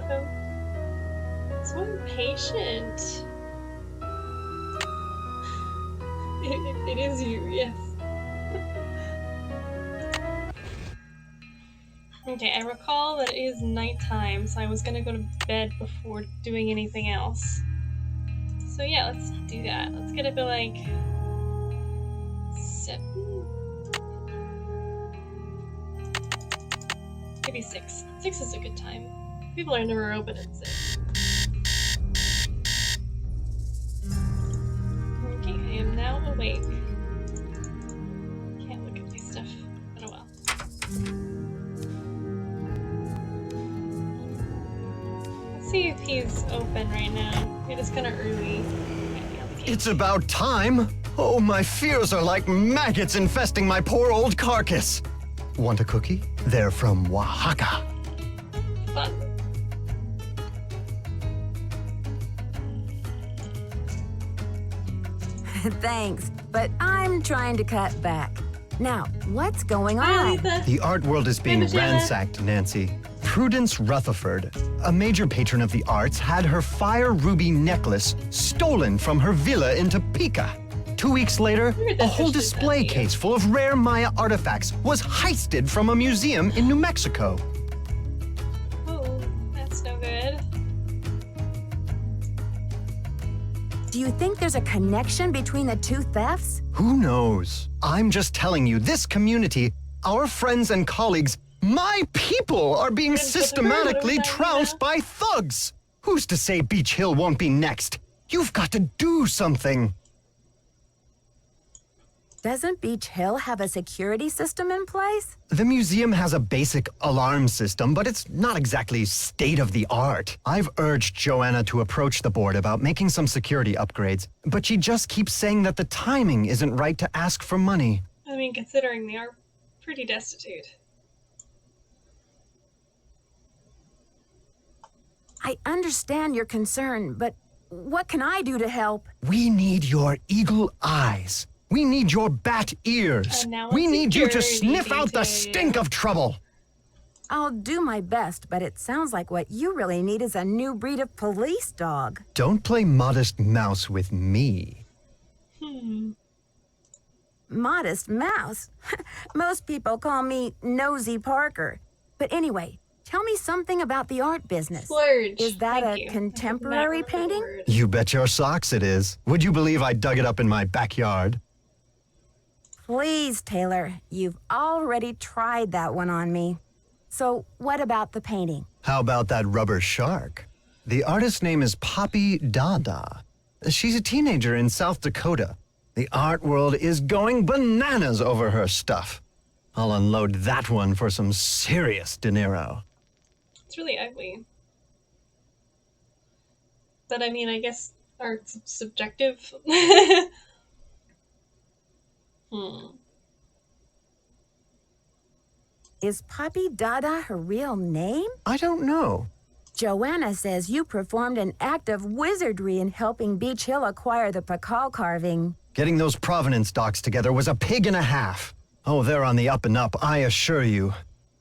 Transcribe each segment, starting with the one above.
welcome. So impatient. It is you, yes. Okay, I recall that it is nighttime, so I was gonna go to bed before doing anything else. So yeah, let's do that. Let's get up at like 7? Maybe 6. 6 is a good time. People are never open at 6. Okay, I am now awake. Can't look at my stuff. Oh well. Let's see if he's open right now. It is kind of early. It's about time. Oh, my fears are like maggots infesting my poor old carcass. Want a cookie? They're from Oaxaca. Fun. Thanks, but I'm trying to cut back. Now, what's going on? The art world is being ransacked, Nancy. Prudence Rutherford, a major patron of the arts, had her fire ruby necklace stolen from her villa in Topeka. 2 weeks later, a whole display case full of rare Maya artifacts was heisted from a museum in New Mexico. Oh, that's no good. Do you think there's a connection between the two thefts? Who knows? I'm just telling you, this community, our friends and colleagues, my people are being systematically trounced by thugs. Who's to say Beach Hill won't be next? You've got to do something. Doesn't Beach Hill have a security system in place? The museum has a basic alarm system, but it's not exactly state-of-the-art. I've urged Joanna to approach the board about making some security upgrades, but she just keeps saying that the timing isn't right to ask for money. I mean, considering they are pretty destitute. I understand your concern, but what can I do to help? We need your eagle eyes. We need your bat ears. We need you to sniff out the stink of trouble. I'll do my best, but it sounds like what you really need is a new breed of police dog. Don't play modest mouse with me. Modest mouse? Most people call me Nosy Parker. But anyway, tell me something about the art business. Splurge. Is that a contemporary painting? You bet your socks it is. Would you believe I dug it up in my backyard? Please, Taylor, you've already tried that one on me. So what about the painting? How about that rubber shark? The artist's name is Poppy Dada. She's a teenager in South Dakota. The art world is going bananas over her stuff. I'll unload that one for some serious dinero. It's really ugly. But I mean, I guess art's subjective. Is Poppy Dada her real name? I don't know. Joanna says you performed an act of wizardry in helping Beach Hill acquire the Pakal carving. Getting those provenance docs together was a pig and a half. Oh, they're on the up and up, I assure you.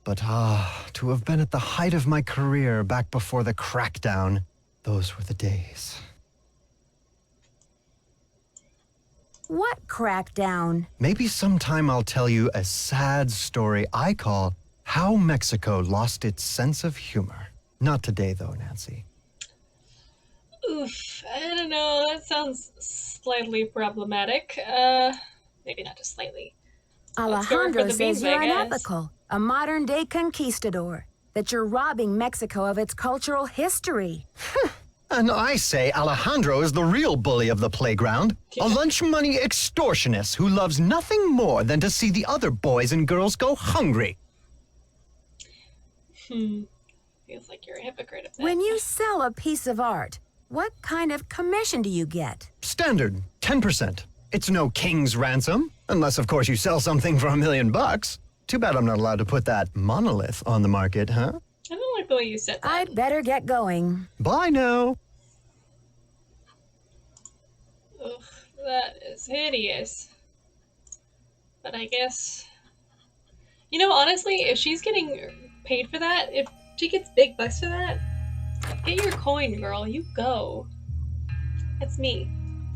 But to have been at the height of my career back before the crackdown, those were the days. What crackdown? Maybe sometime I'll tell you a sad story I call How Mexico Lost Its Sense of Humor. Not today, though, Nancy. Oof, I don't know, that sounds slightly problematic. Maybe not just slightly. Alejandro says you're unethical, a modern-day conquistador, that you're robbing Mexico of its cultural history. And I say Alejandro is the real bully of the playground, a lunch money extortionist who loves nothing more than to see the other boys and girls go hungry. Feels like you're a hypocrite of that. When you sell a piece of art, what kind of commission do you get? Standard, 10%. It's no king's ransom, unless of course you sell something for $1 million. Too bad I'm not allowed to put that monolith on the market, huh? I don't like the way you said that. I'd better get going. Bye now. Ugh, that is hideous. But I guess... You know, honestly, if she's getting paid for that, if she gets big bucks for that, Get your coin, girl. You go. It's me.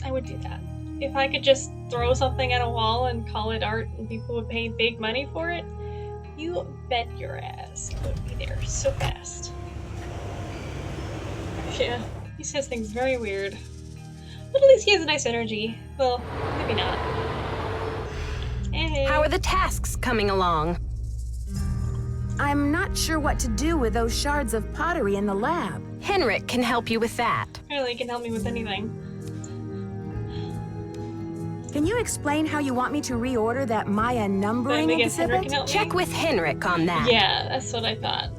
I would do that. If I could just throw something at a wall and call it art and people would pay big money for it, you bet your ass I would be there so fast. Yeah, he says things very weird. But at least he has a nice energy. Well, maybe not. Hey. How are the tasks coming along? I'm not sure what to do with those shards of pottery in the lab. Henrik can help you with that. Apparently he can help me with anything. Can you explain how you want me to reorder that Maya numbering I guess Henrik exhibit? can help me. Check with Henrik on that. Yeah, that's what I thought.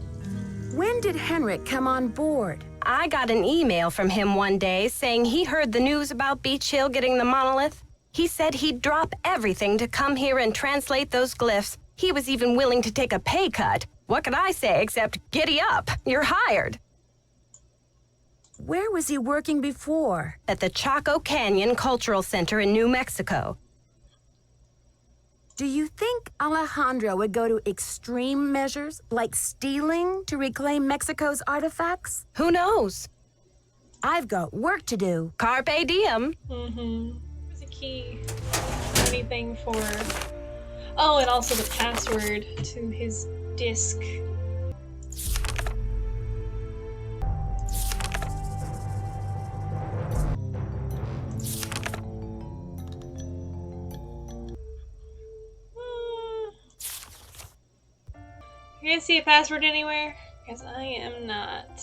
When did Henrik come on board? I got an email from him one day saying he heard the news about Beach Hill getting the monolith. He said he'd drop everything to come here and translate those glyphs. He was even willing to take a pay cut. What could I say except giddy up? You're hired. Where was he working before? At the Chaco Canyon Cultural Center in New Mexico. Do you think Alejandro would go to extreme measures, like stealing, to reclaim Mexico's artifacts? Who knows? I've got work to do. Carpe diem. There's a key. Anything for... Oh, and also the password to his disc. You guys see a password anywhere? Because I am not.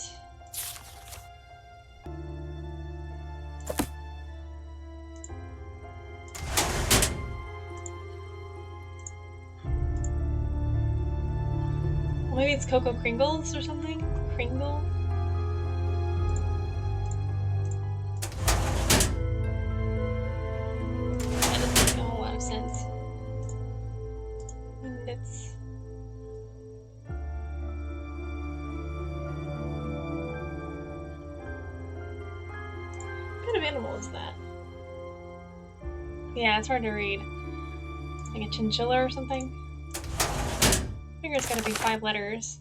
Well, maybe it's Coco Kringles or something? Kringle? That doesn't make a whole lot of sense. And it's... What kind of animal is that? Yeah, it's hard to read. Like a chinchilla or something? I figure it's gotta be 5 letters.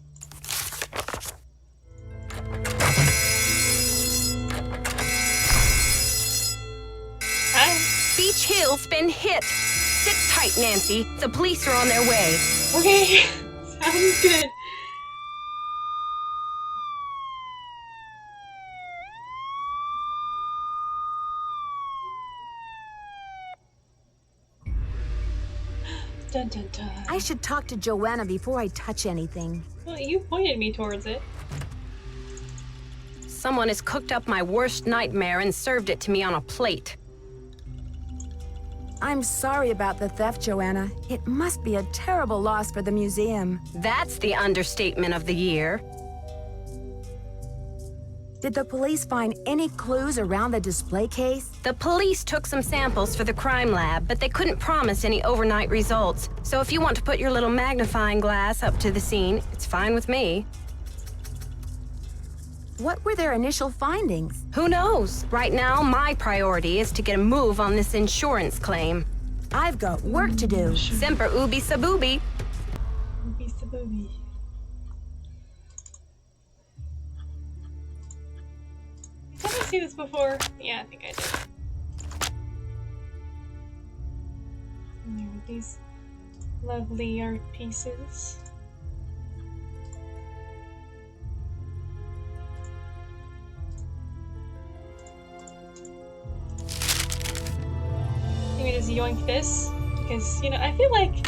Hi. Beach Hill's been hit. Sit tight, Nancy. The police are on their way. Okay. Sounds good. Dun dun dun. I should talk to Joanna before I touch anything. Well, you pointed me towards it. Someone has cooked up my worst nightmare and served it to me on a plate. I'm sorry about the theft, Joanna. It must be a terrible loss for the museum. That's the understatement of the year. Did the police find any clues around the display case? The police took some samples for the crime lab, but they couldn't promise any overnight results. So if you want to put your little magnifying glass up to the scene, it's fine with me. What were their initial findings? Who knows? Right now, my priority is to get a move on this insurance claim. I've got work to do. Semper ubi sabubi. Beast of booby. Did I see this before? Yeah, I think I did. And there are these lovely art pieces. Maybe just yoink this, because, you know, I feel like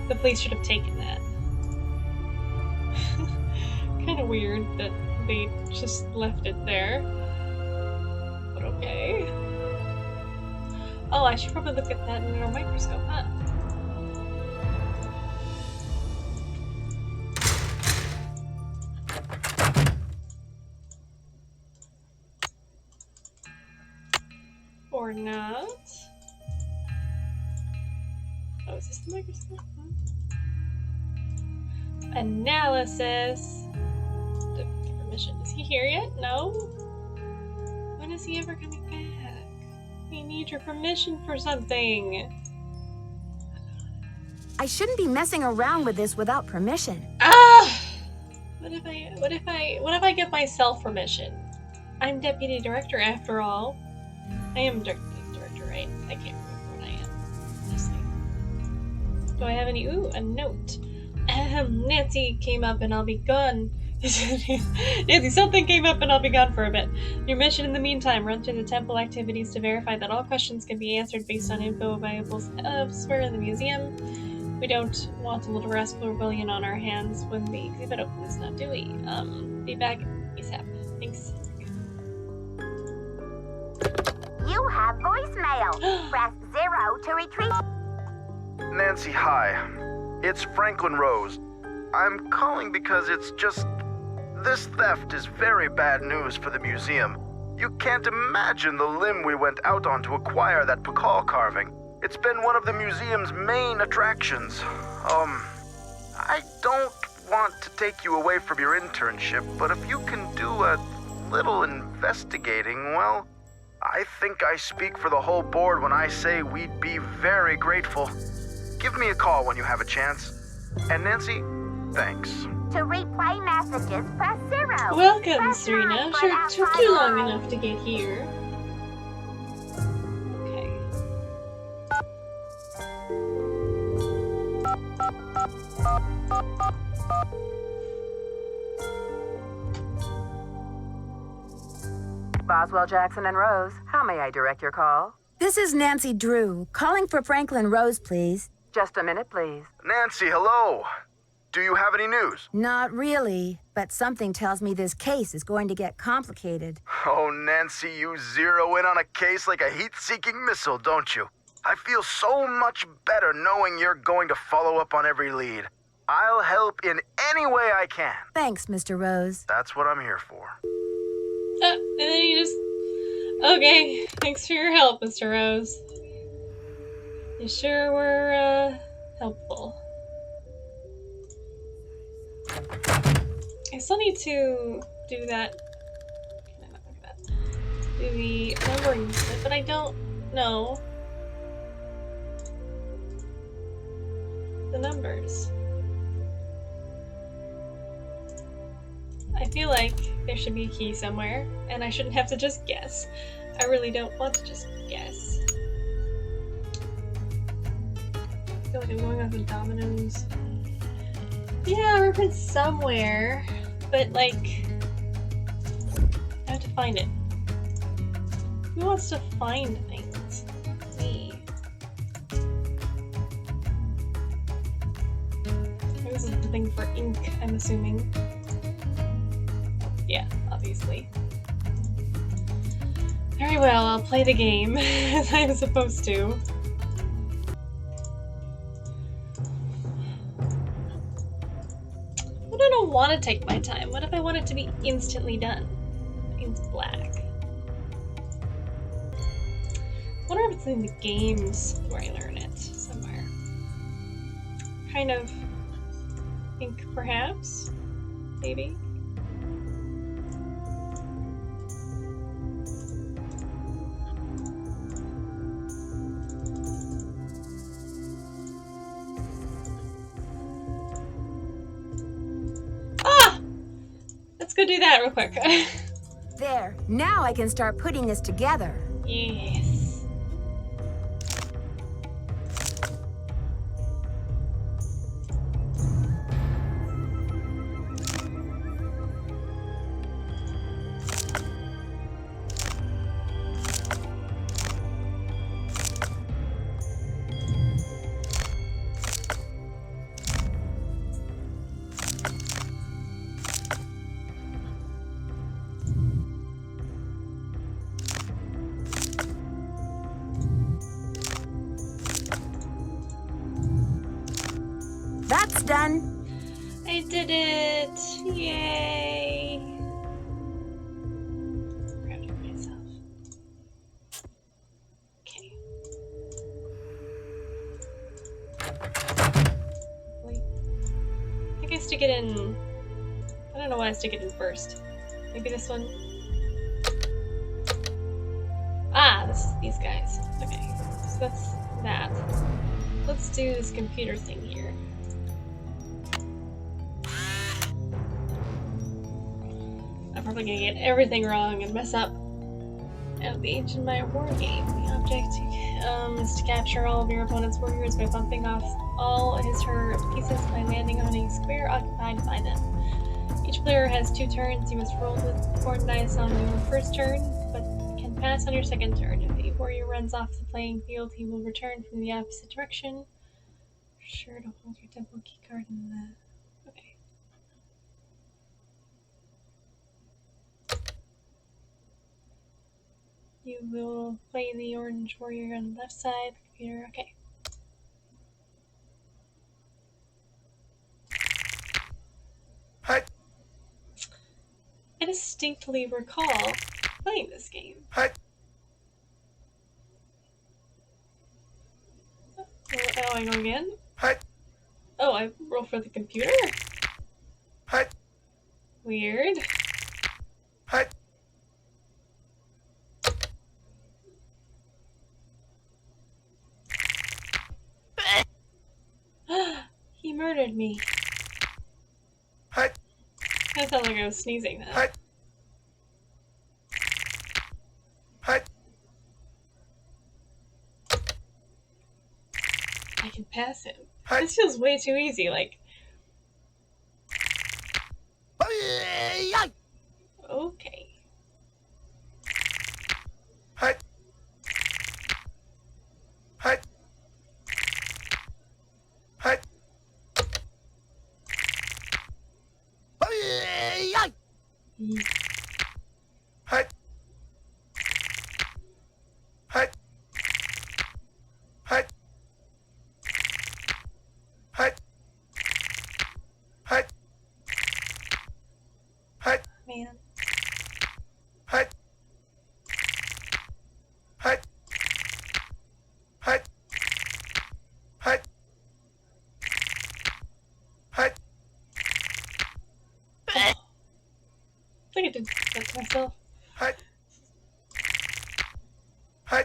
the police should have taken that. Kind of weird that they just left it there. But okay. Oh, I should probably look at that in a microscope, huh? Or not. Oh, is this the microscope? Huh? Analysis. Get permission. Is he here yet? No? When is he ever coming back? We need your permission for something. I shouldn't be messing around with this without permission. Ah! What if I give myself permission? I'm deputy director after all. I am deputy director, right? I can't remember what I am. Honestly. Do I have any? Ooh, a note. Nancy came up and I'll be gone. Nancy, something came up and I'll be gone for a bit. Your mission in the meantime, run through the temple activities to verify that all questions can be answered based on info available elsewhere in the museum. We don't want a little rascal rebellion on our hands when the exhibit opens, now do we? Be back ASAP. Thanks. You have voicemail. Press 0 to retrieve. Nancy, hi. It's Franklin Rose. I'm calling because it's just... This theft is very bad news for the museum. You can't imagine the limb we went out on to acquire that Pakal carving. It's been one of the museum's main attractions. I don't want to take you away from your internship, but if you can do a little investigating, well, I think I speak for the whole board when I say we'd be very grateful. Give me a call when you have a chance. And Nancy, thanks. To replay messages, press 0. Welcome, Press Serena. 9 for Sure, it took you long outside enough to get here. Okay. Boswell, Jackson, and Rose, how may I direct your call? This is Nancy Drew, calling for Franklin Rose, please. Just a minute, please. Nancy, hello. Do you have any news? Not really, but something tells me this case is going to get complicated. Oh, Nancy, you zero in on a case like a heat-seeking missile, don't you? I feel so much better knowing you're going to follow up on every lead. I'll help in any way I can. Thanks, Mr. Rose. That's what I'm here for. And then you just... Okay, thanks for your help, Mr. Rose. You sure were, helpful. I still need to do that. Can I not look at that? Do the numbering bit, but I don't know the numbers. I feel like there should be a key somewhere, and I shouldn't have to just guess. I really don't want to just guess. I feel like I'm going off the dominoes. Yeah, we're in somewhere, but like, I have to find it. Who wants to find things? Me. This is the thing for ink, I'm assuming. Yeah, obviously. Very well, I'll play the game as I'm supposed to. What if I don't want to take my time? What if I want it to be instantly done? It's black. I wonder if it's in the games where I learn it somewhere. Kind of ink, perhaps? Maybe? Let's go do that real quick. There, now I can start putting this together. Yes. That's done. I did it! Yay! Proud of myself. Okay. Wait. I think I stick it in... I don't know why I stick it in first. Maybe this one? Ah, this is these guys. Okay, so that's that. Let's do this computer thing here. probably gonna get everything wrong and mess up. Of the ancient Maya war game. The object is to capture all of your opponent's warriors by bumping off all his/her pieces by landing on a square occupied by them. Each player has 2 turns. You must roll with corn dice on your first turn, but can pass on your second turn. If a warrior runs off the playing field, he will return from the opposite direction. Sure to hold your temple keycard in the... Okay. You will play the orange warrior on the left side, the computer, okay. Hi. I distinctly recall playing this game. Hi. Oh, I go again? Hi. Oh, I roll for the computer? Hi. Weird. Hi. He murdered me. Hi. That sounded like I was sneezing then. Hi. Hi. I can pass him. Hi. This feels way too easy, like... Okay. Hi. Hi. Hi. Hi. Hi. Hi. Hi. Hi. Hi. Man. Hi. Hi. Hi. Hi. Hi. I think I did that to myself. Hi. Hi.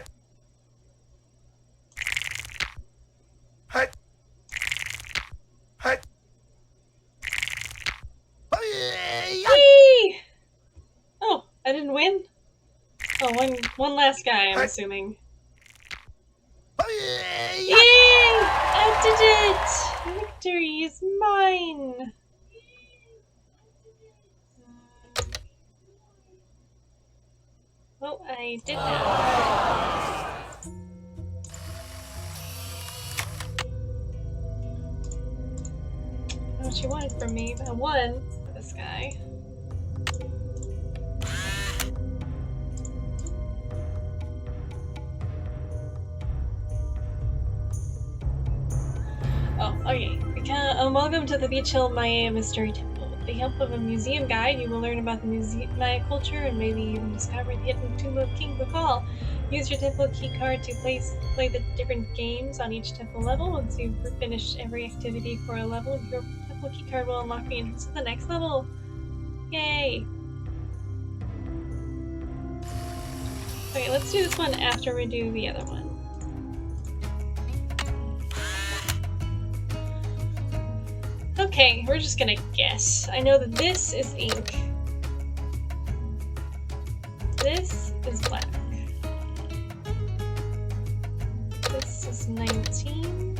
Hi. Hi. Whee! Oh, I didn't win? Oh, one last guy, I'm assuming. Yay! I did it! Victory is mine! Well, I did that. What you wanted from me, but I won for this guy. Oh, okay. Welcome to the Beach Hill Maya Mystery Temple. With the help of a museum guide, you will learn about the Maya culture and maybe even discover the hidden tomb of King Bakal. Use your temple keycard to play the different games on each temple level. Once you've finished every activity for a level, your temple keycard will unlock the entrance to the next level. Yay! Okay, let's do this one after we do the other one. Okay, we're just gonna guess. I know that this is ink. This is black. This is 19.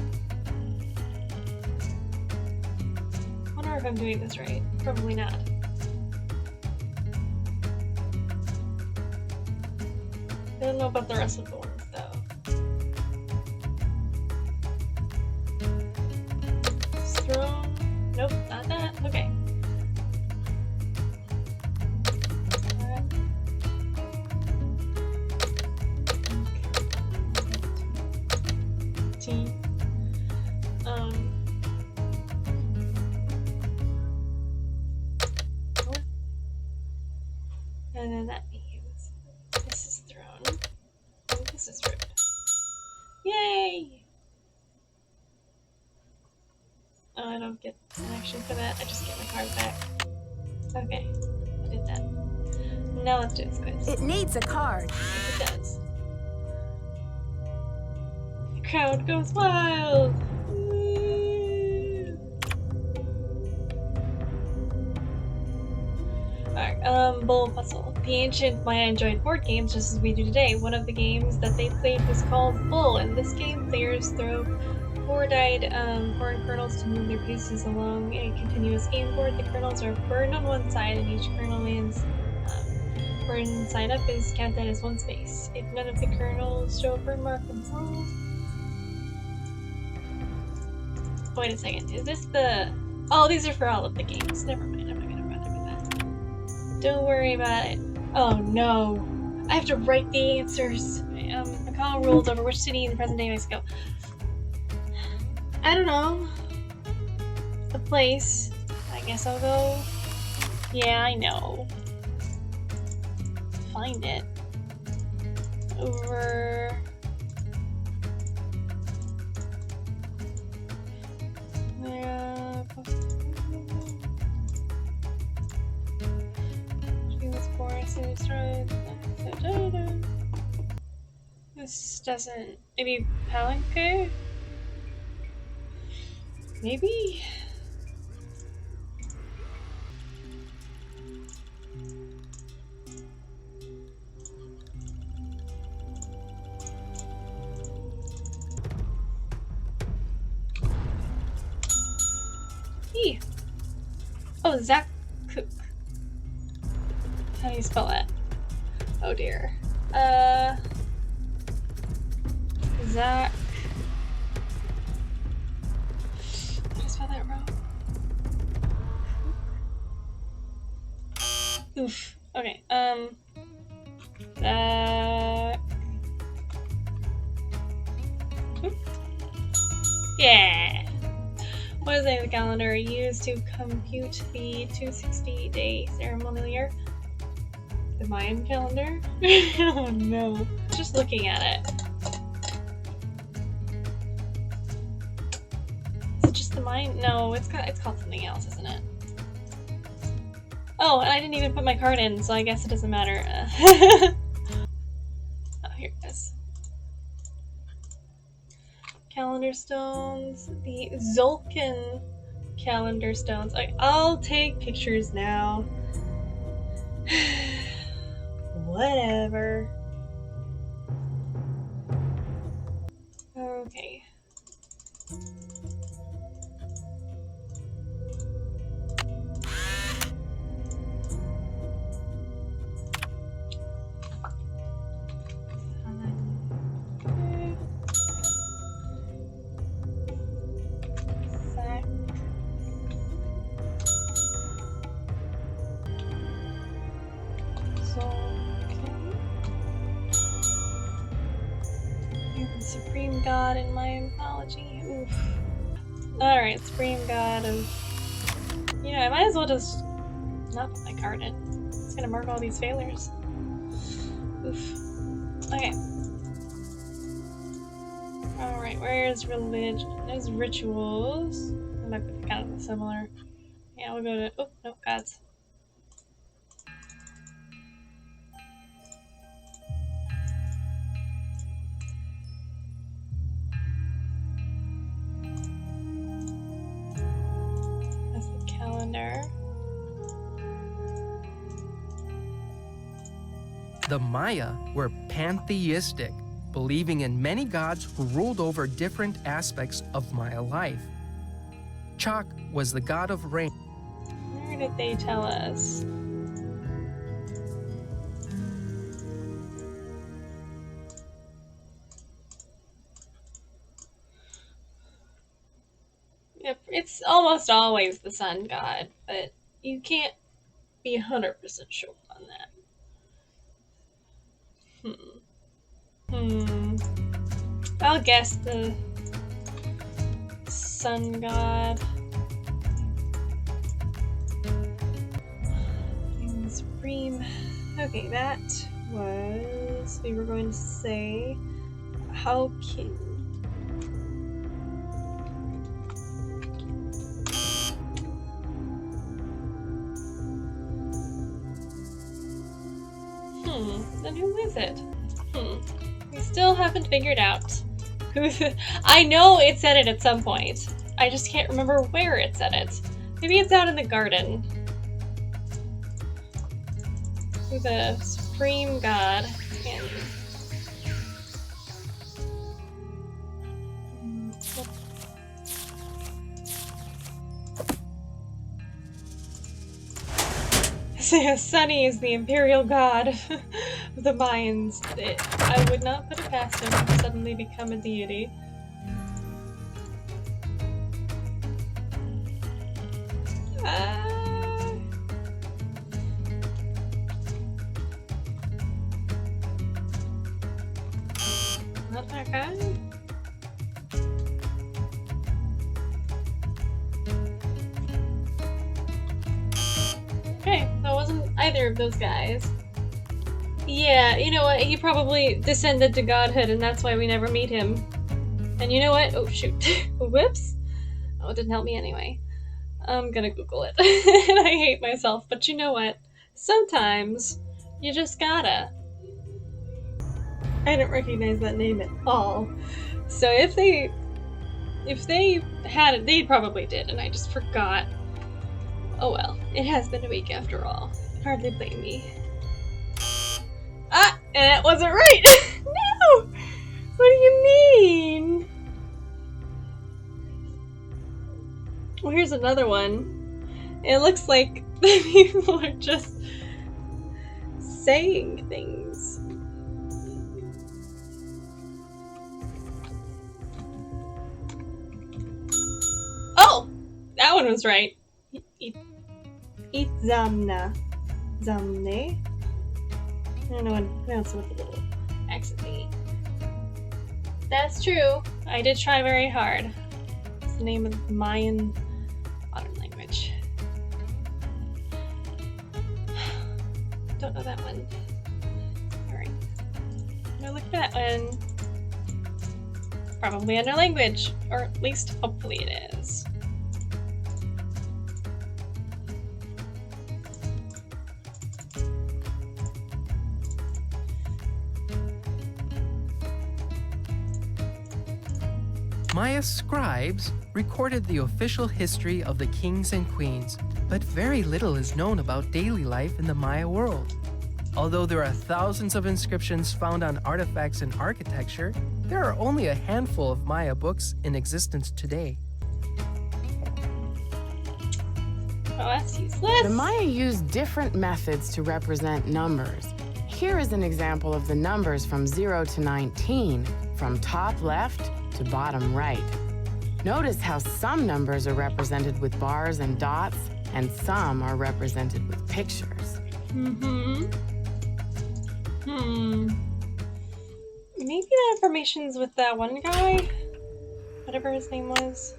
I wonder if I'm doing this right. Probably not. I don't know about the rest of the ones, though. Throne. Nope, not that. Okay. T. And then that means this is throne. And this is ribbed. Yay! Oh, I don't get an action for that. I just get my card back. Okay, I did that. Now let's do this quiz. It needs a card. Yes, it does. The crowd goes wild! Alright, Bull Puzzle. The ancient Maya enjoyed board games just as we do today. One of the games that they played was called Bull. In this game, players throw four-dyed corn kernels to move their pieces along a continuous game board. The kernels are burned on one side, and each kernel lands burned side up is counted as one space. If none of the kernels show a burn mark themselves... Wait a second, is this the... Oh, these are for all of the games. Never mind, I'm not gonna bother with that. Don't worry about it. Oh no. I have to write the answers. McCall rules over which city in the present day Mexico. I don't know. A place. I guess I'll go... Yeah, I know. Find it. Over... This doesn't... Maybe Palanque? Maybe? Oh, Zach Cook. How do you spell that? Oh dear. Zach. Did I spell that wrong? Oof. Okay. Zach. Oop. Yeah. What is the name of the calendar used to compute the 260-day ceremonial year? The Mayan calendar? Oh no. Just looking at it. Is it just the Mayan? No, it's called something else, isn't it? Oh, and I didn't even put my card in, so I guess it doesn't matter. Oh, here it is. Calendar stones, the Zolkin calendar stones. I'll take pictures now. Whatever. Okay. Supreme God in my mythology. Oof. Alright, Supreme God of... You know, I might as well just not put my card in. It's gonna mark all these failures. Oof. Okay. Alright, where's religion? There's rituals. That might be kind of similar. Yeah, we'll go to... Oh, no, gods. The Maya were pantheistic, believing in many gods who ruled over different aspects of Maya life. Chak was the god of rain. Where did they tell us? Yep, it's almost always the sun god, but you can't be 100% sure on that. I'll guess the sun god. And supreme. Okay, that was... We were going to say... How can... Then who is it? We still haven't figured out who. I know it said it at some point. I just can't remember where it said it. Maybe it's out in the garden. Who the supreme god can. Sunny is the imperial god of the Mayans. I would not put it past him to suddenly become a deity. Not that guy. Okay, that wasn't either of those guys. Yeah, you know what? He probably descended to godhood, and that's why we never meet him. And you know what? Oh, shoot. Whoops. Oh, it didn't help me anyway. I'm gonna Google it. And I hate myself, but you know what? Sometimes you just gotta. I didn't recognize that name at all. So if they had it, they probably did, and I just forgot. Oh well, it has been a week after all. Hardly blame me. Ah, and it wasn't right. No. What do you mean? Well, here's another one. It looks like the people are just saying things. Oh! That one was right. Itzamna. Zamne? I don't know how to pronounce it with a little accent thingy. That's true. I did try very hard. It's the name of the Mayan modern language. Don't know that one. Alright. I'm gonna look for that one. Probably under language. Or at least hopefully it is. Maya scribes recorded the official history of the kings and queens, but very little is known about daily life in the Maya world. Although there are thousands of inscriptions found on artifacts and architecture, there are only a handful of Maya books in existence today. Oh, that's useless. The Maya used different methods to represent numbers. Here is an example of the numbers from 0 to 19, from top left to bottom right. Notice how some numbers are represented with bars and dots, and some are represented with pictures. Maybe that information's with that one guy? Whatever his name was.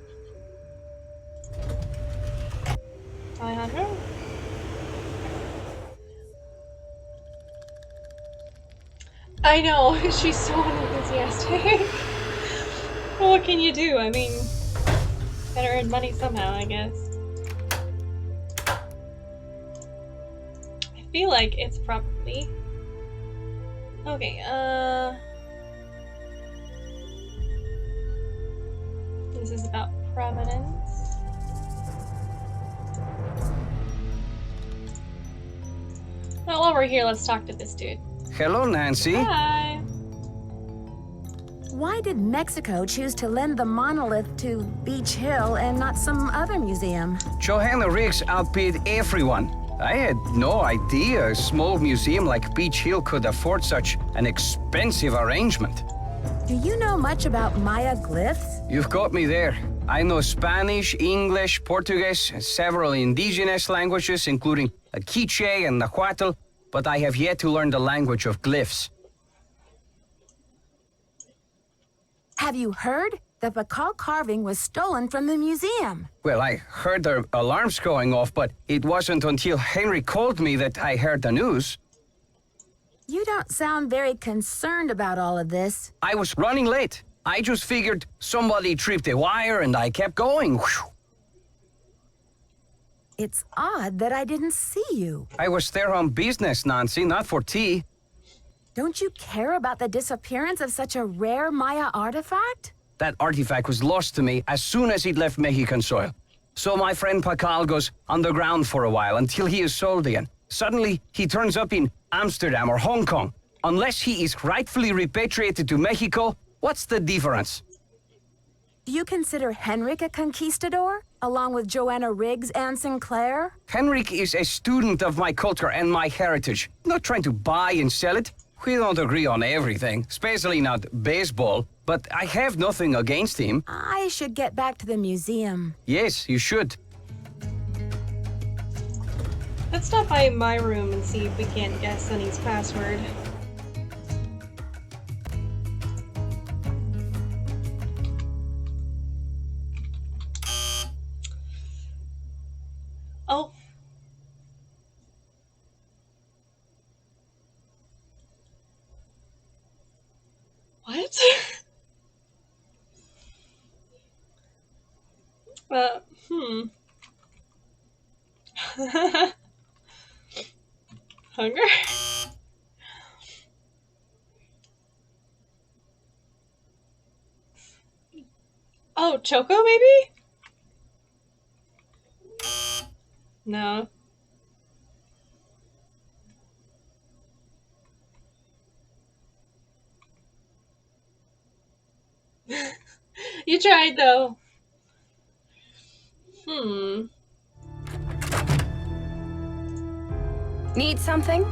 Alejandro? I know, she's so unenthusiastic. Well, what can you do? I mean, gotta earn money somehow, I guess. I feel like it's probably... Okay, this is about provenance. Well, while we're here, let's talk to this dude. Hello, Nancy. Hi. Why did Mexico choose to lend the monolith to Beach Hill and not some other museum? Johanna Riggs outbid everyone. I had no idea a small museum like Beach Hill could afford such an expensive arrangement. Do you know much about Maya glyphs? You've got me there. I know Spanish, English, Portuguese, and several indigenous languages, including Quiche and Nahuatl, but I have yet to learn the language of glyphs. Have you heard? The Bacal carving was stolen from the museum. Well, I heard the alarms going off, but it wasn't until Henry called me that I heard the news. You don't sound very concerned about all of this. I was running late. I just figured somebody tripped a wire and I kept going. Whew. It's odd that I didn't see you. I was there on business, Nancy, not for tea. Don't you care about the disappearance of such a rare Maya artifact? That artifact was lost to me as soon as it left Mexican soil. So my friend Pacal goes underground for a while until he is sold again. Suddenly, he turns up in Amsterdam or Hong Kong. Unless he is rightfully repatriated to Mexico, what's the difference? Do you consider Henrik a conquistador, along with Joanna Riggs and Sinclair? Henrik is a student of my culture and my heritage, not trying to buy and sell it. We don't agree on everything, especially not baseball, but I have nothing against him. I should get back to the museum. Yes, you should. Let's stop by my room and see if we can't guess Sunny's password. Oh. What? Hunger? Oh, Choco maybe? No. You tried though. Need something?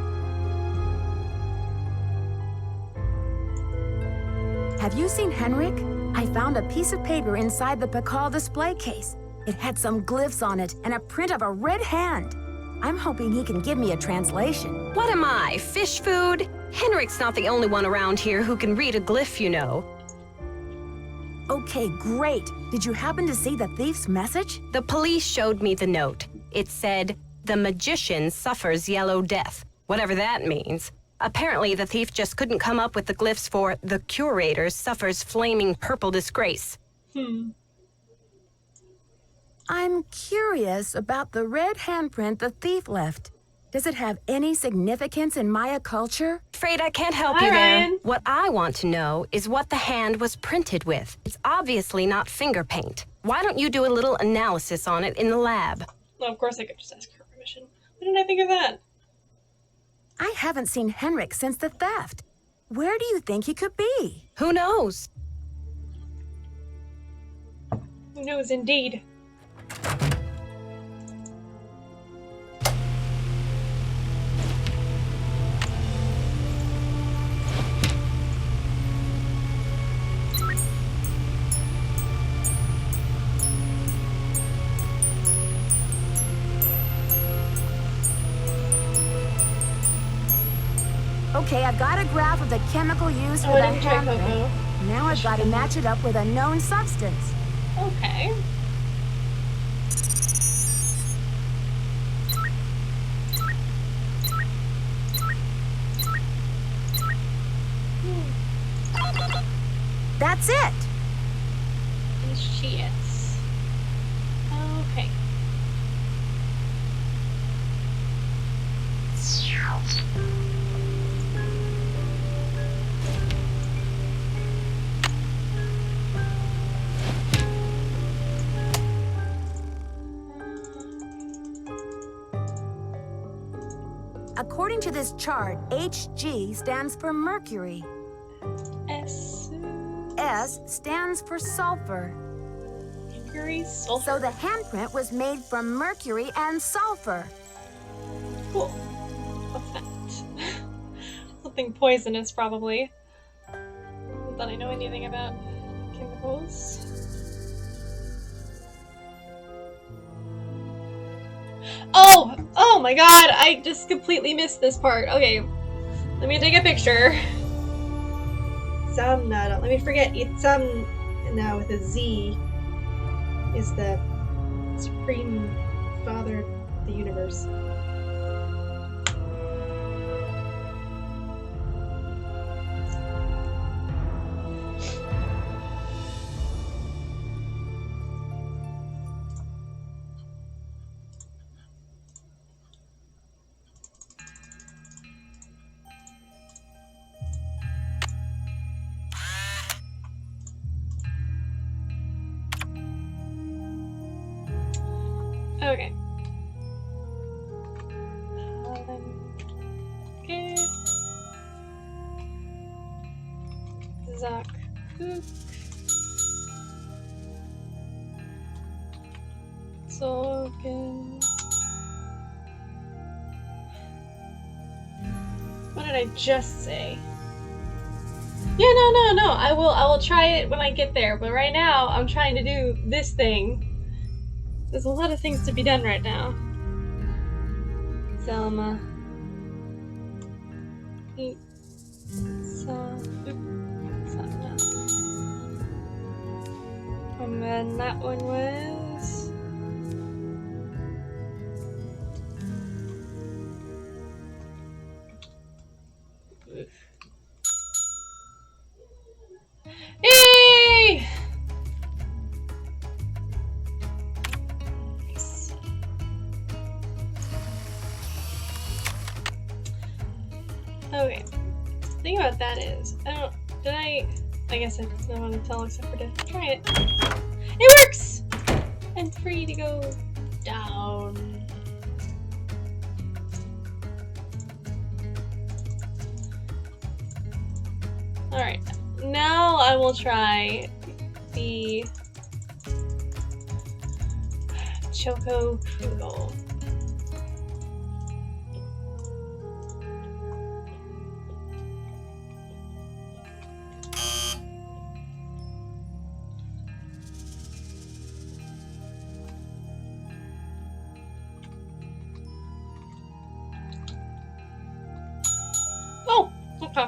Have you seen Henrik? I found a piece of paper inside the Pakal display case. It had some glyphs on it and a print of a red hand. I'm hoping he can give me a translation. What am I, fish food? Henrik's not the only one around here who can read a glyph, you know. Okay, great. Did you happen to see the thief's message? The police showed me the note. It said, "The magician suffers yellow death," whatever that means. Apparently, the thief just couldn't come up with the glyphs for "the curator suffers flaming purple disgrace." I'm curious about the red handprint the thief left. Does it have any significance in Maya culture? Afraid I can't help Hi, you there. Ryan. What I want to know is what the hand was printed with. It's obviously not finger paint. Why don't you do a little analysis on it in the lab? Well, of course I could just ask her permission. Why didn't I think of that? I haven't seen Henrik since the theft. Where do you think he could be? Who knows? Who knows indeed. Okay, I've got a graph of the chemical used Oh, for I the didn't check handprint. Coco. Now I've got to match it up with a known substance. Okay. That's it! Shit. Okay. According to this chart, Hg stands for mercury. S. S stands for sulfur. Mercury, sulfur. So the handprint was made from mercury and sulfur. Cool. What's that? Something poisonous, probably. Not that I know anything about chemicals. Oh! Oh my god! I just completely missed this part. Okay. Let me take a picture. Samnada. Let me forget. Itzam now with a Z is the Supreme Father of the universe. Okay. broken. What did I just say? Yeah, no. I will try it when I get there, but right now I'm trying to do this thing. There's a lot of things to be done right now. Selma. And then that one was... Hey! Nice. Okay. The thing about that is, I guess I don't want to tell except for to try it. It works! I'm free to go down. Alright. Now I will try the Choco Poodle. Oh, okay.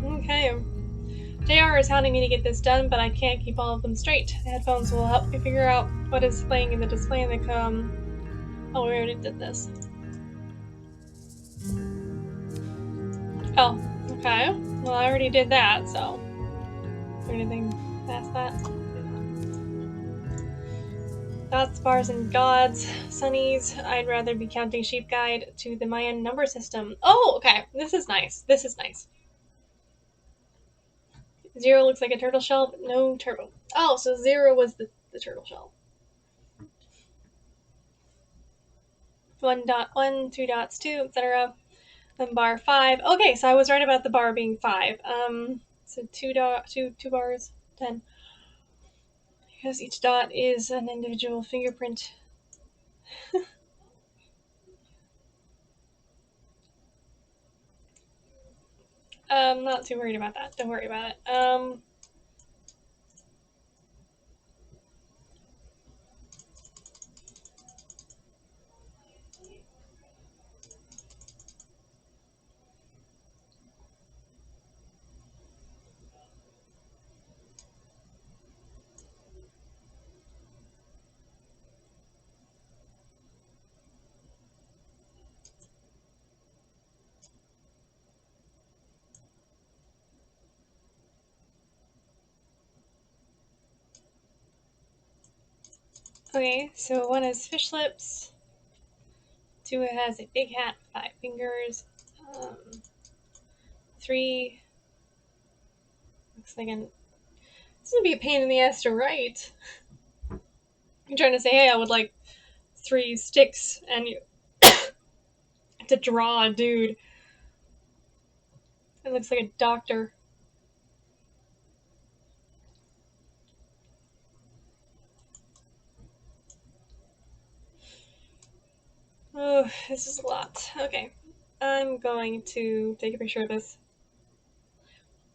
Okay. JR is hounding me to get this done, but I can't keep all of them straight. The headphones will help me figure out what is playing in the display in the Oh, we already did this. Oh, okay. Well, I already did that, so... Is there anything past that? Dots, bars, and gods. Sunnies. I'd rather be counting sheep guide to the Mayan number system. Oh, okay. This is nice. This is nice. 0 looks like a turtle shell, but no turtle. Oh, so 0 was the turtle shell. 1 dot 1, 2 dots 2, etc. Then bar 5. Okay, so I was right about the bar being 5. So 2 bars, 10. Because each dot is an individual fingerprint. I'm not too worried about that. Don't worry about it. Okay, so 1 is fish lips. 2 has a big hat, 5 fingers. 3 looks like an... This would be a pain in the ass to write. I'm trying to say, hey, I would like 3 sticks and you to draw a dude. It looks like a doctor. Oh, this is a lot. Okay. I'm going to take a picture of this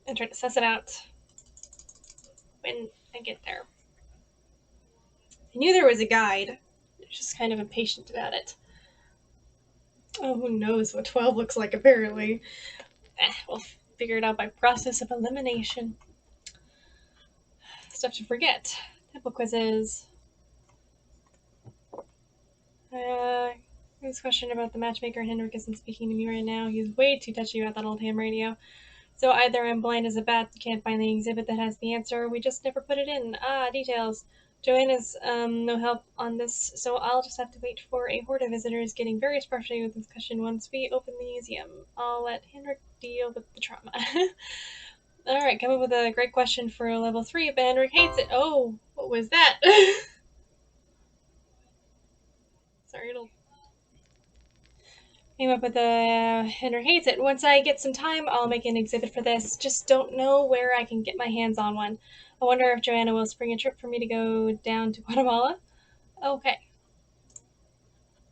and try to suss it out when I get there. I knew there was a guide. I was just kind of impatient about it. Oh, who knows what 12 looks like, apparently. We'll figure it out by process of elimination. Stuff to forget. Temple quizzes. This question about the matchmaker and Henrik isn't speaking to me right now. He's way too touchy about that old ham radio. So either I'm blind as a bat, can't find the exhibit that has the answer, or we just never put it in. Details. Joanna's no help on this, so I'll just have to wait for a horde of visitors getting very frustrated with this question once we open the museum. I'll let Henrik deal with the trauma. Alright, come up with a great question for level 3, but Henrik hates it. Oh, what was that? Sorry, it'll... Came up with a Henrik hates it. Once I get some time, I'll make an exhibit for this. Just don't know where I can get my hands on one. I wonder if Joanna will spring a trip for me to go down to Guatemala. Okay.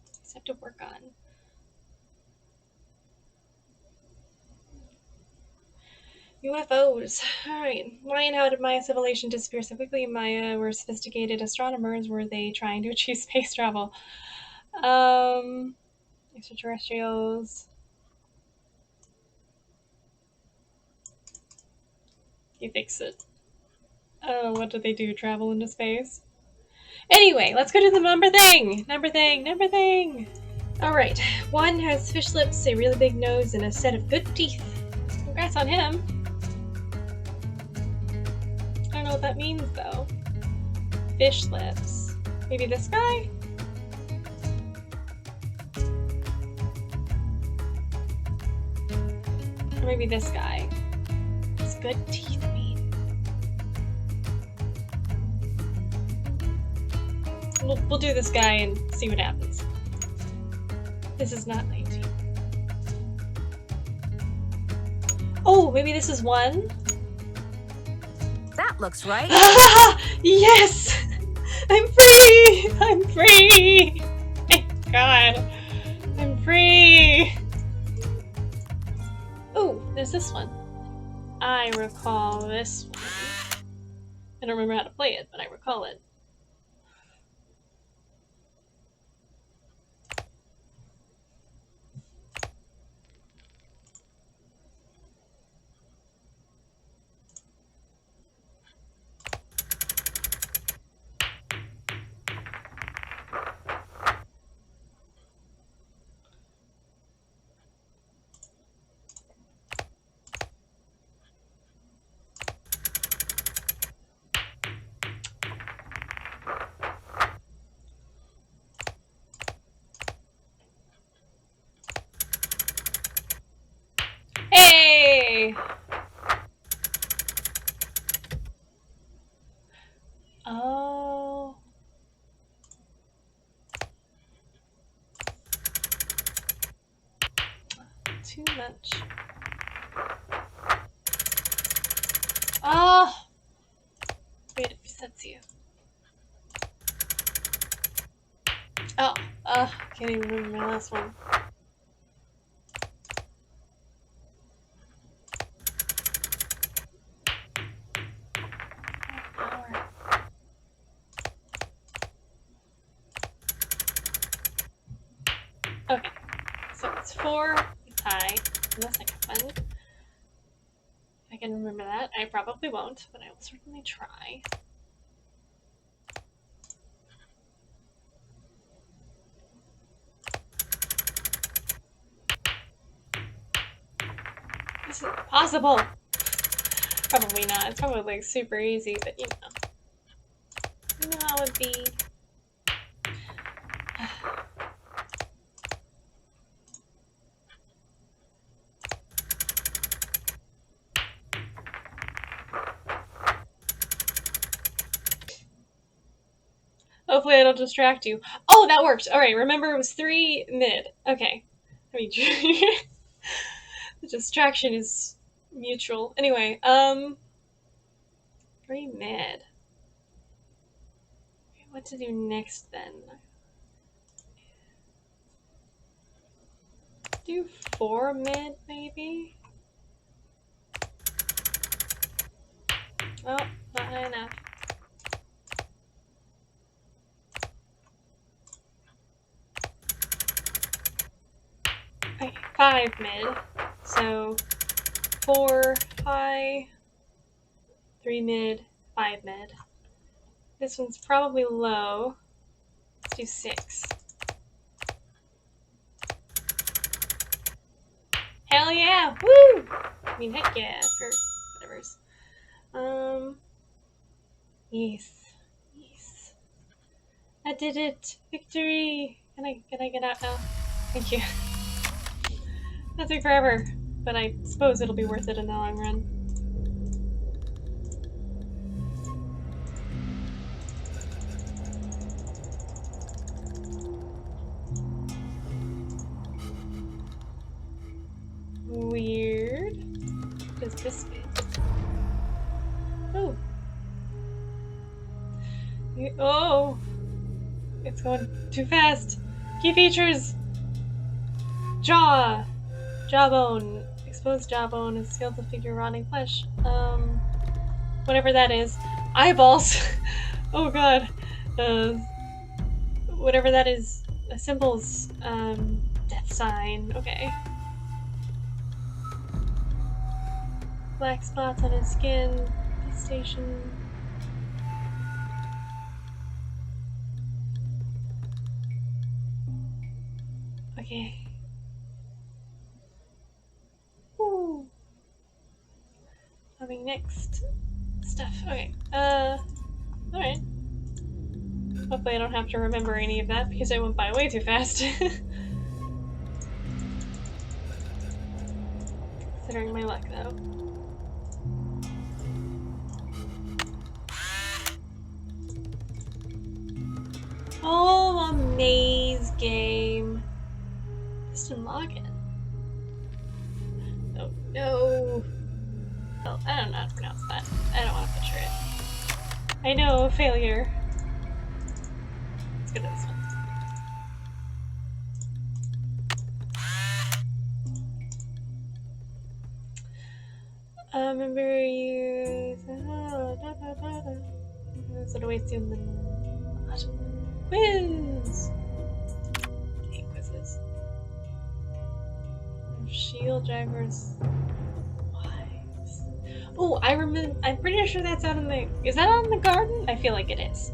Just have to work on. UFOs. Alright. Why and how did Maya civilization disappear so quickly? Maya were sophisticated astronomers. Were they trying to achieve space travel? Extraterrestrials. You fix it. Oh, what did they do? Travel into space? Anyway, let's go to the number thing! Number thing! Alright. One has fish lips, a really big nose, and a set of good teeth. Congrats on him. I don't know what that means, though. Fish lips. Maybe this guy? Or maybe this guy. What's good teeth mean? We'll do this guy and see what happens. This is not 19. Oh, maybe this is 1? That looks right. Yes! I'm free! I'm free! Thank God. I'm free! Oh, there's this one. I recall this one. I don't remember how to play it, but I recall it. Hey! Oh. Too much. Oh! Wait, it resets you. Oh, can't even remember my last one. Okay, so it's 4 with high, and the second one. If I can remember that, I probably won't, but I will certainly try. This is impossible! Probably not. It's probably like super easy, but you know. You know how it'd be. Hopefully I don't distract you. Oh, that worked! Alright, remember it was 3 mid. Okay. I mean, the distraction is mutual. Anyway, 3 mid. What to do next then? Do 4 mid, maybe? Oh, not high enough. Okay, 5 mid. So 4 high, 3 mid, 5 mid. This one's probably low. Let's do 6. Hell yeah! Woo! I mean, heck yeah, for whatever's. Yes. Yes. I did it! Victory! Can I get out now? Thank you. That took forever, but I suppose it'll be worth it in the long run. Weird. What does this mean? Oh. Oh! It's going too fast. Key features! Jaw! Jawbone. Exposed jawbone is skeletal figure rotting flesh. Whatever that is. Eyeballs! Oh god. Whatever that is. Symbols. Death sign. Okay. Black spots on his skin. Station. Okay. Woo. Coming next. Stuff. Okay. Alright. Hopefully I don't have to remember any of that because I went by way too fast. Considering my luck, though. Oh, a maze game. System login. Oh, no. Well, I don't know how to pronounce that. I don't want to butcher it. I know, failure. Let's go to this one. Remember you... Is it always doing the... Quiz! I hate quizzes. Shield drivers. Wives. Oh, I remember. I'm pretty sure that's out in the. Is that out in the garden? I feel like it is.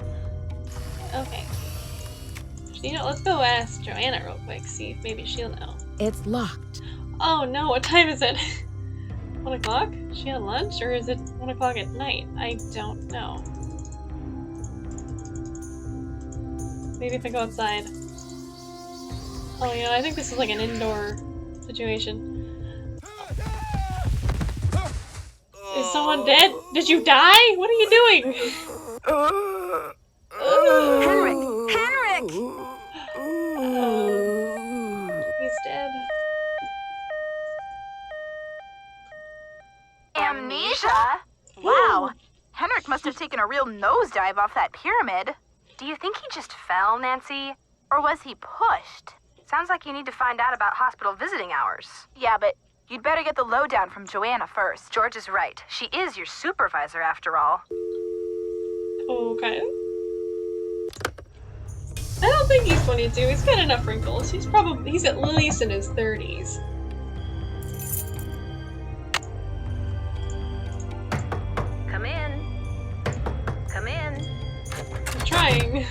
Okay. You know, let's go ask Joanna real quick. See if maybe she'll know. It's locked. Oh no! What time is it? 1 o'clock? Is she on lunch, or is it 1 o'clock at night? I don't know. Maybe if I go outside. Oh yeah, I think this is like an indoor situation. Is someone dead? Did you die? What are you doing? Henrik! Henrik! He's dead. Amnesia? Wow. Henrik must have taken a real nosedive off that pyramid. Do you think he just fell, Nancy? Or was he pushed? Sounds like you need to find out about hospital visiting hours. Yeah, but you'd better get the lowdown from Joanna first. George is right. She is your supervisor, after all. Okay. I don't think he's 22. He's got enough wrinkles. He's at least in his 30s. Come in. Come in. I'm trying.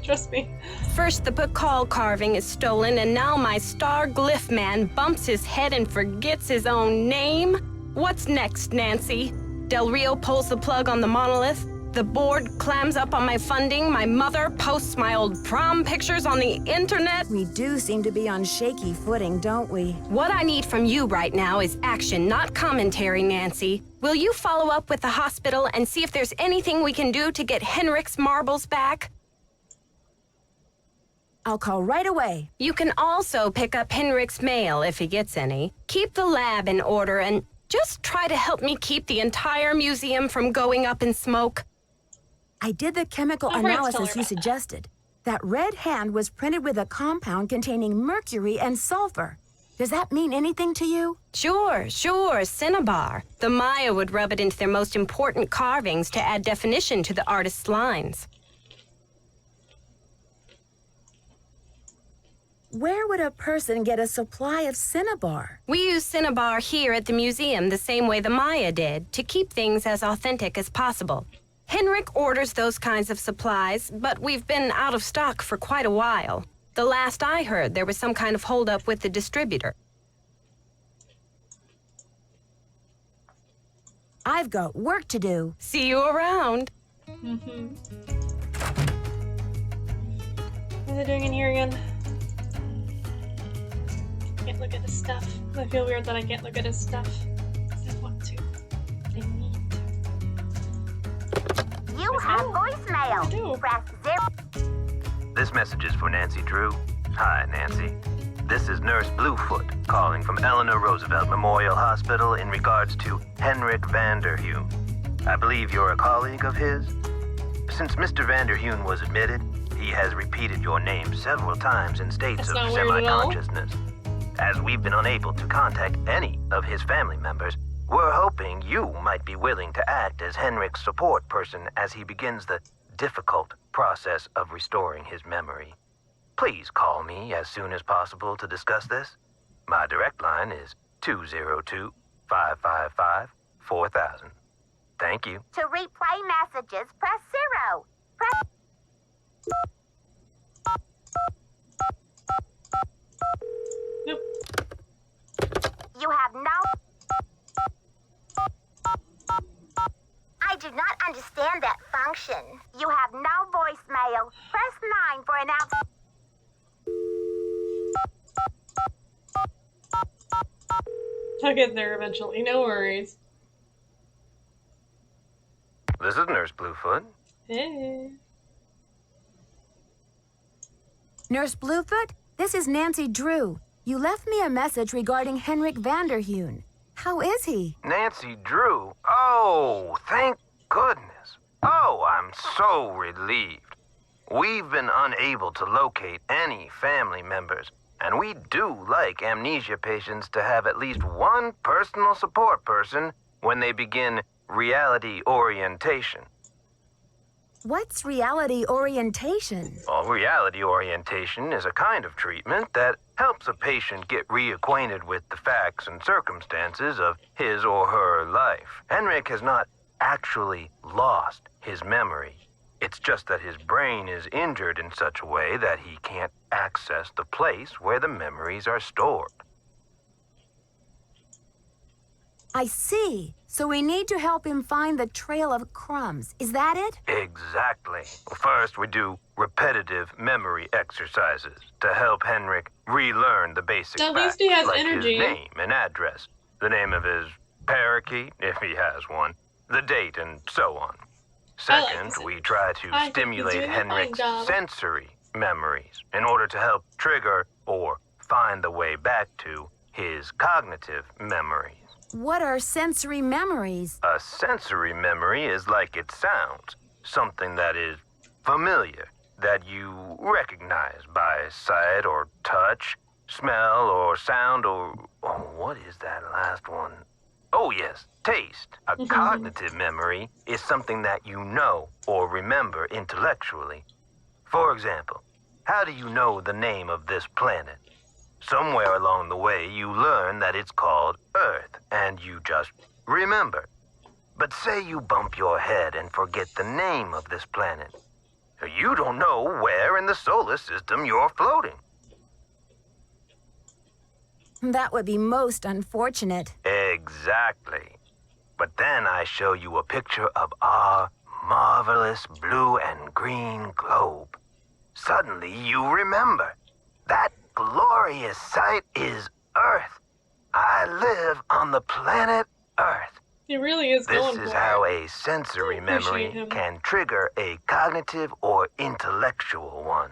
Trust me. First the Pakal carving is stolen, and now my star glyph man bumps his head and forgets his own name? What's next, Nancy? Del Rio pulls the plug on the monolith, the board clams up on my funding, my mother posts my old prom pictures on the internet. We do seem to be on shaky footing, don't we? What I need from you right now is action, not commentary, Nancy. Will you follow up with the hospital and see if there's anything we can do to get Henrik's marbles back? I'll call right away. You can also pick up Henrik's mail if he gets any. Keep the lab in order and just try to help me keep the entire museum from going up in smoke. I did the chemical analysis you suggested. That red hand was printed with a compound containing mercury and sulfur. Does that mean anything to you? Sure, cinnabar. The Maya would rub it into their most important carvings to add definition to the artist's lines. Where would a person get a supply of cinnabar? We use cinnabar here at the museum the same way the Maya did, to keep things as authentic as possible. Henrik orders those kinds of supplies, but we've been out of stock for quite a while. The last I heard, there was some kind of holdup with the distributor. I've got work to do. See you around. What are they doing in here again? Can't look at his stuff. I feel weird that I can't look at his stuff. I want to. I need to. You have voicemail. Press 0. This message is for Nancy Drew. Hi, Nancy. This is Nurse Bluefoot calling from Eleanor Roosevelt Memorial Hospital in regards to Henrik Vanderheum. I believe you're a colleague of his? Since Mr. Vanderheun was admitted, he has repeated your name several times in states That's of not weird at all. semi-consciousness. As we've been unable to contact any of his family members, we're hoping you might be willing to act as Henrik's support person as he begins the difficult process of restoring his memory. Please call me as soon as possible to discuss this. My direct line is 202-555-4000. Thank you. To replay messages, press 0. Press... Nope. You have no... I do not understand that function. You have no voicemail. Press 9 for announcement. I'll get there eventually, no worries. This is Nurse Bluefoot. Hey. Nurse Bluefoot, this is Nancy Drew. You left me a message regarding Henrik Vanderheun. How is he? Nancy Drew? Oh, thank goodness. Oh, I'm so relieved. We've been unable to locate any family members, and we do like amnesia patients to have at least one personal support person when they begin reality orientation. What's reality orientation? Well, reality orientation is a kind of treatment that helps a patient get reacquainted with the facts and circumstances of his or her life. Henrik has not actually lost his memory. It's just that his brain is injured in such a way that he can't access the place where the memories are stored. I see. So we need to help him find the trail of crumbs. Is that it? Exactly. First, we do repetitive memory exercises to help Henrik relearn the basic At facts, least he has like energy. his name and address, the name of his parakeet, if he has one, the date, and so on. Second, we try to I think he's stimulate doing a fine Henrik's job. sensory memories in order to help trigger or find the way back to his cognitive memories. What are sensory memories? A sensory memory is like it sounds, something that is familiar, that you recognize by sight or touch, smell or sound or... Oh, what is that last one? Oh, yes, taste. A cognitive memory is something that you know or remember intellectually. For example, how do you know the name of this planet? Somewhere along the way, you learn that it's called Earth, and you just remember. But say you bump your head and forget the name of this planet. You don't know where in the solar system you're floating. That would be most unfortunate. Exactly. But then I show you a picture of our marvelous blue and green globe. Suddenly you remember. That glorious sight is Earth. I live on the planet Earth. He really is going This is for how it. a sensory I appreciate memory him. can trigger a cognitive or intellectual one.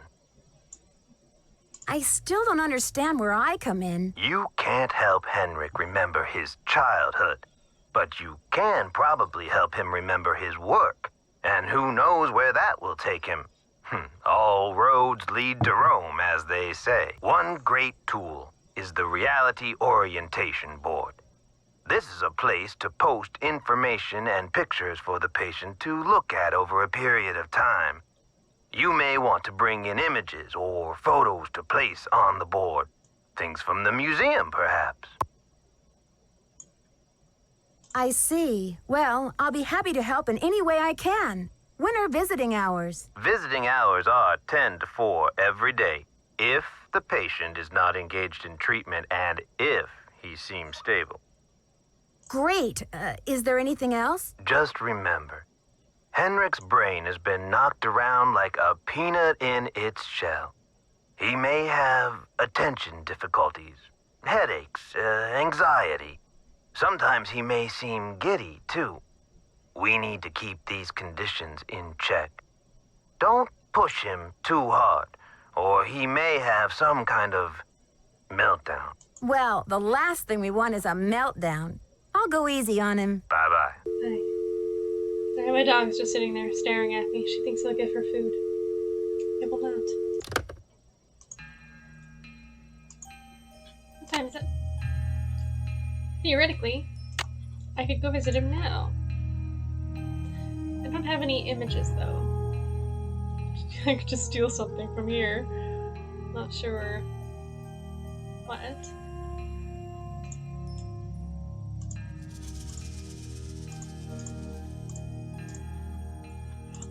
I still don't understand where I come in. You can't help Henrik remember his childhood, but you can probably help him remember his work. And who knows where that will take him. All roads lead to Rome, as they say. One great tool is the Reality Orientation Board. This is a place to post information and pictures for the patient to look at over a period of time. You may want to bring in images or photos to place on the board. Things from the museum, perhaps. I see. Well, I'll be happy to help in any way I can. When are visiting hours? Visiting hours are 10 to 4 every day, if the patient is not engaged in treatment and if he seems stable. Great. Is there anything else? Just remember, Henrik's brain has been knocked around like a peanut in its shell. He may have attention difficulties, headaches, anxiety. Sometimes he may seem giddy, too. We need to keep these conditions in check. Don't push him too hard, or he may have some kind of meltdown. Well, the last thing we want is a meltdown. I'll go easy on him. Bye-bye. And my dog's just sitting there staring at me. She thinks I'll give her food. I will not. What time is it? Theoretically, I could go visit him now. I don't have any images, though. I could just steal something from here. Not sure what.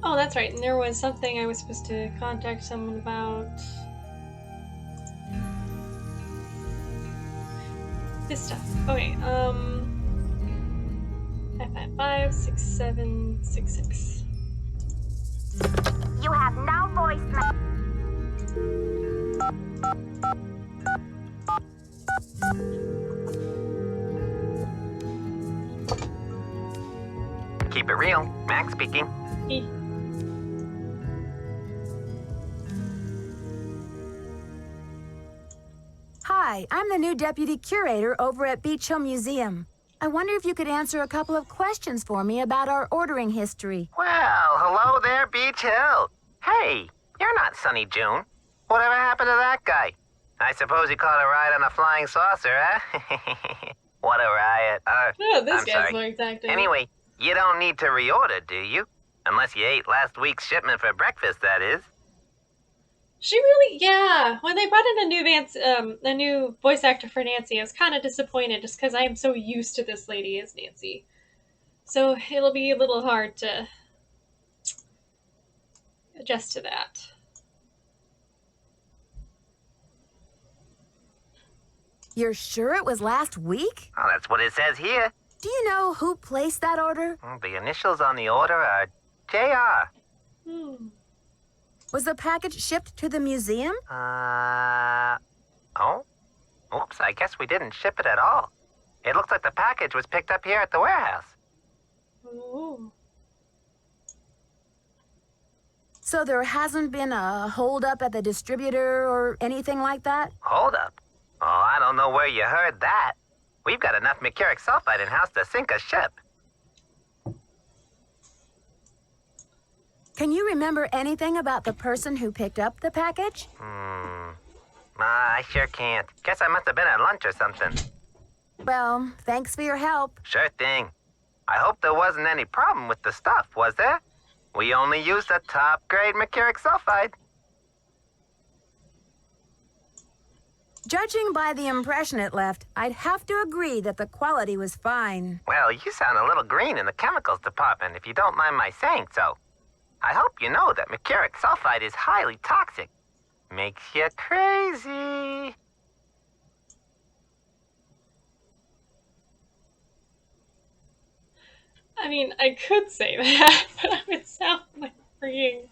Oh, that's right. And there was something I was supposed to contact someone about. This stuff. Okay, 555-6766. You have no voicemail. Keep it real. Max speaking. Hi, I'm the new deputy curator over at Beach Hill Museum. I wonder if you could answer a couple of questions for me about our ordering history. Well, hello there, Beach Hill. Hey, you're not Sunny June. Whatever happened to that guy? I suppose he caught a ride on a flying saucer, huh? What a riot. Oh, this I'm guy's sorry. voice acting. Anyway, you don't need to reorder, do you? Unless you ate last week's shipment for breakfast, that is. She really, yeah. When they brought in a new voice actor for Nancy, I was kind of disappointed just because I am so used to this lady as Nancy. So it'll be a little hard to adjust to that. You're sure it was last week? Oh, that's what it says here. Do you know who placed that order? The initials on the order are J.R. Was the package shipped to the museum? Oh? Oops, I guess we didn't ship it at all. It looks like the package was picked up here at the warehouse. Ooh. So there hasn't been a holdup at the distributor or anything like that? Hold up. Oh, I don't know where you heard that. We've got enough mercuric sulfide in-house to sink a ship. Can you remember anything about the person who picked up the package? I sure can't. Guess I must have been at lunch or something. Well, thanks for your help. Sure thing. I hope there wasn't any problem with the stuff, was there? We only used the top-grade mercuric sulfide. Judging by the impression it left, I'd have to agree that the quality was fine. Well, you sound a little green in the chemicals department, if you don't mind my saying so. I hope you know that mercuric sulfide is highly toxic. Makes you crazy. I mean, I could say that, but I would sound like freaking...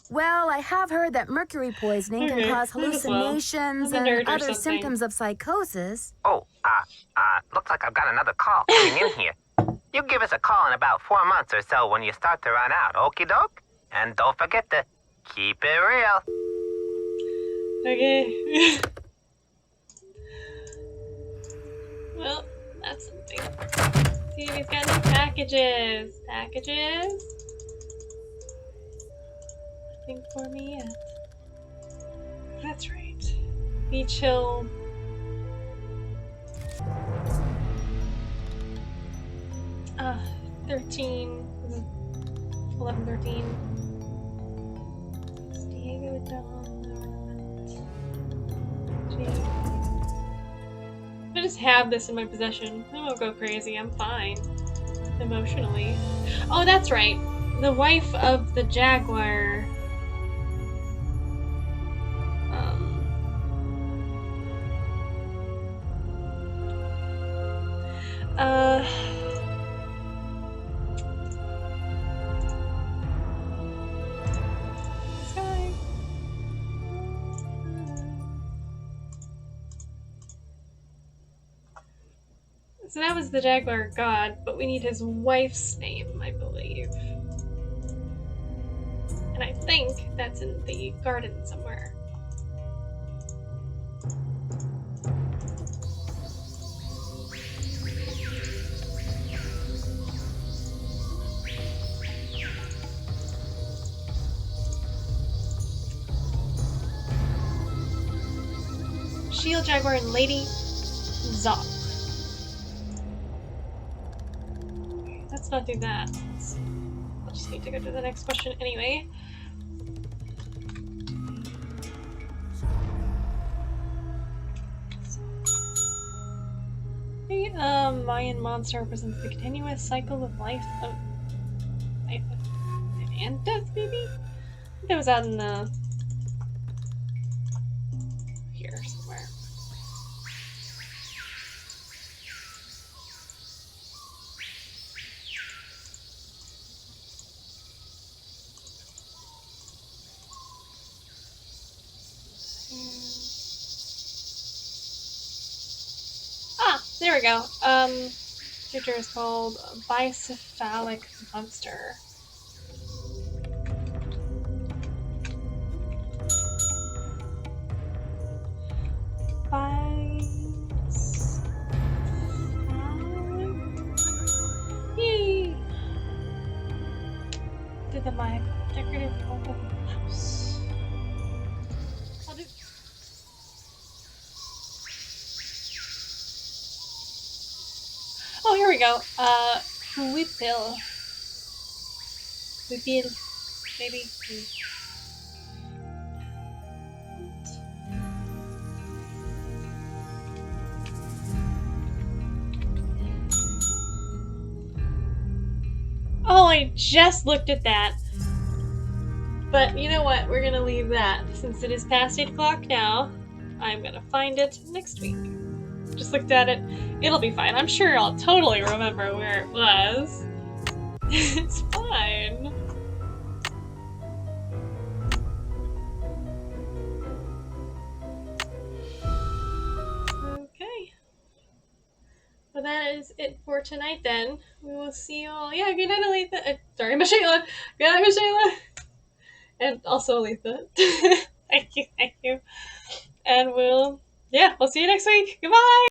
Well, I have heard that mercury poisoning can cause might as well. hallucinations I'm a nerd and or other something. symptoms of psychosis. Oh, looks like I've got another call coming in here. You give us a call in about 4 months or so when you start to run out, okie doke? And don't forget to keep it real. Okay. Well, that's something. See if he's got any packages. Packages? Nothing for me yet. That's right. Beach Hill. Ah, 13. 11, 13. Diego I just have this in my possession. I won't go crazy. I'm fine. Emotionally. Oh, that's right. The wife of the Jaguar. Sky. So that was the Jaguar god, but we need his wife's name, I believe. And I think that's in the garden somewhere. Shield Jaguar and Lady Zop. Let's not do that. I'll just need to go to the next question anyway. The Mayan monster represents the continuous cycle of life and death, maybe? I think it was out in the... here somewhere. Ah, there we go. Creature is called Bicephalic Monster. Yay! Did the my decorative open house. I'll do. Oh, here we go. Whippill. Whippill. Maybe. Oh, I just looked at that. But you know what? We're gonna leave that. Since it is past 8 o'clock now, I'm gonna find it next week. Just looked at it. It'll be fine. I'm sure I'll totally remember where it was. It's fine. Okay. Well, that is it for tonight then. We will see you all. Yeah, good night, Aletha. Sorry, Michaela. Good night, Michaela. And also Aletha. Thank you. And we'll see you next week. Goodbye!